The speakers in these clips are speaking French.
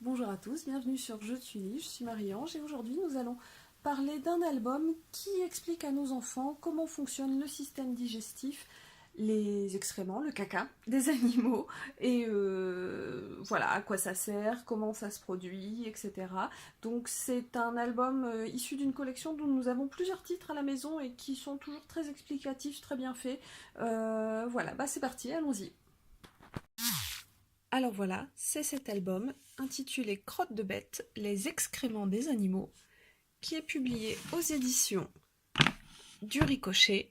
Bonjour à tous, bienvenue sur Je suis Lily, je suis Marie-Ange et aujourd'hui nous allons parler d'un album qui explique à nos enfants comment fonctionne le système digestif, les excréments, le caca des animaux et voilà à quoi ça sert, comment ça se produit, etc. Donc c'est un album issu d'une collection dont nous avons plusieurs titres à la maison et qui sont toujours très explicatifs, très bien faits. Voilà, bah c'est parti, allons-y. Alors voilà, c'est cet album intitulé Crotte de bête, les excréments des animaux, qui est publié aux éditions du Ricochet,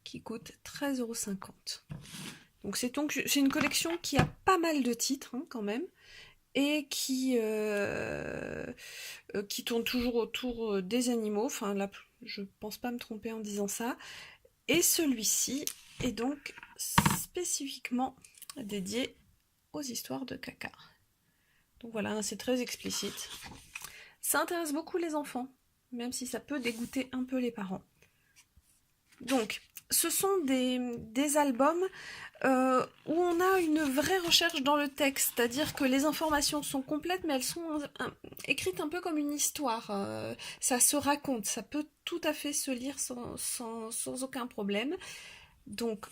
qui coûte 13,50 €. Donc c'est une collection qui a pas mal de titres quand même, et qui tourne toujours autour des animaux, enfin là je pense pas me tromper en disant ça, et celui-ci est donc spécifiquement dédié aux histoires de caca. Donc voilà, c'est très explicite. Ça intéresse beaucoup les enfants, même si ça peut dégoûter un peu les parents. Donc, ce sont des albums où on a une vraie recherche dans le texte, c'est-à-dire que les informations sont complètes, mais elles sont écrites un peu comme une histoire. Ça se raconte, ça peut tout à fait se lire sans aucun problème. Donc,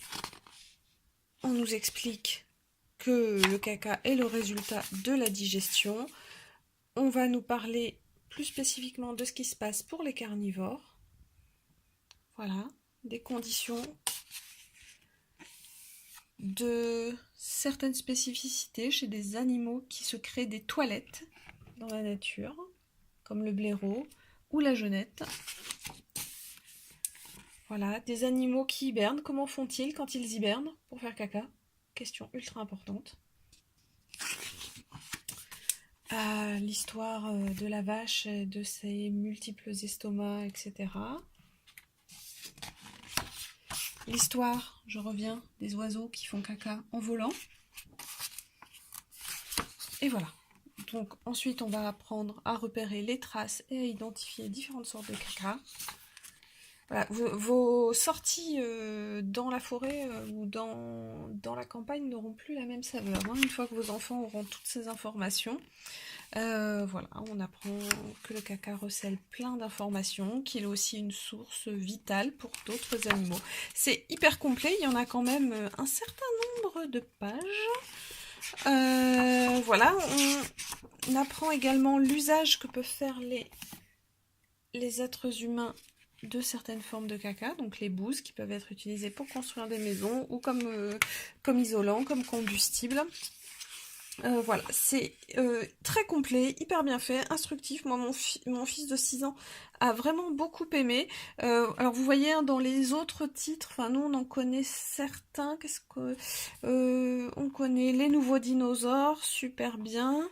on nous explique que le caca est le résultat de la digestion. On va nous parler plus spécifiquement de ce qui se passe pour les carnivores. Voilà, des conditions, de certaines spécificités chez des animaux qui se créent des toilettes dans la nature, comme le blaireau ou la geonnette. Voilà, des animaux qui hibernent, comment font-ils quand ils hibernent pour faire caca? Question ultra importante. L'histoire de la vache, de ses multiples estomacs, etc. L'histoire, je reviens, des oiseaux qui font caca en volant. Et voilà. Donc ensuite, on va apprendre à repérer les traces et à identifier différentes sortes de caca. Voilà, vos sorties dans la forêt ou dans la campagne n'auront plus la même saveur, une fois que vos enfants auront toutes ces informations. Voilà, on apprend que le caca recèle plein d'informations, qu'il est aussi une source vitale pour d'autres animaux. C'est hyper complet, il y en a quand même un certain nombre de pages. Voilà, on apprend également l'usage que peuvent faire les êtres humains de certaines formes de caca, donc les bouses qui peuvent être utilisées pour construire des maisons ou comme isolant, comme combustible. Voilà, c'est très complet, hyper bien fait, instructif. Moi, mon fils de 6 ans a vraiment beaucoup aimé. Alors, vous voyez, dans les autres titres, nous, on en connaît certains. On connaît Les Nouveaux Dinosaures, super bien.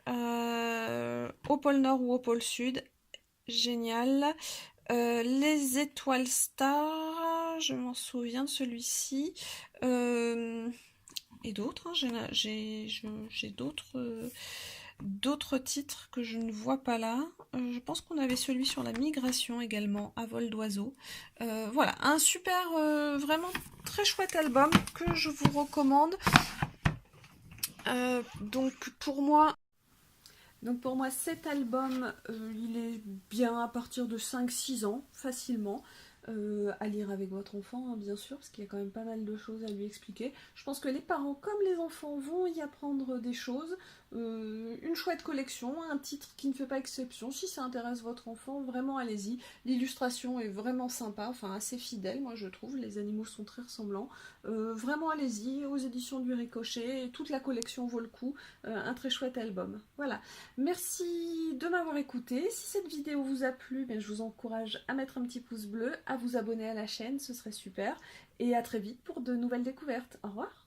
Au pôle Nord ou au pôle Sud, génial. Les Étoiles Stars, je m'en souviens de celui-ci. Et d'autres, j'ai d'autres titres que je ne vois pas là. Je pense qu'on avait celui sur la migration également, à vol d'oiseau. Voilà, un super, vraiment très chouette album que je vous recommande. Donc pour moi, cet album, il est bien à partir de 5-6 ans, facilement. À lire avec votre enfant, bien sûr, parce qu'il y a quand même pas mal de choses à lui expliquer. Je pense que les parents, comme les enfants, vont y apprendre des choses. Une chouette collection, un titre qui ne fait pas exception. Si ça intéresse votre enfant, vraiment allez-y. L'illustration est vraiment sympa, assez fidèle, moi je trouve. Les animaux sont très ressemblants. Vraiment allez-y, aux éditions du Ricochet. Toute la collection vaut le coup. Un très chouette album. Voilà. Merci de m'avoir écouté. Si cette vidéo vous a plu, je vous encourage à mettre un petit pouce bleu, à vous abonner à la chaîne, ce serait super. Et à très vite pour de nouvelles découvertes. Au revoir.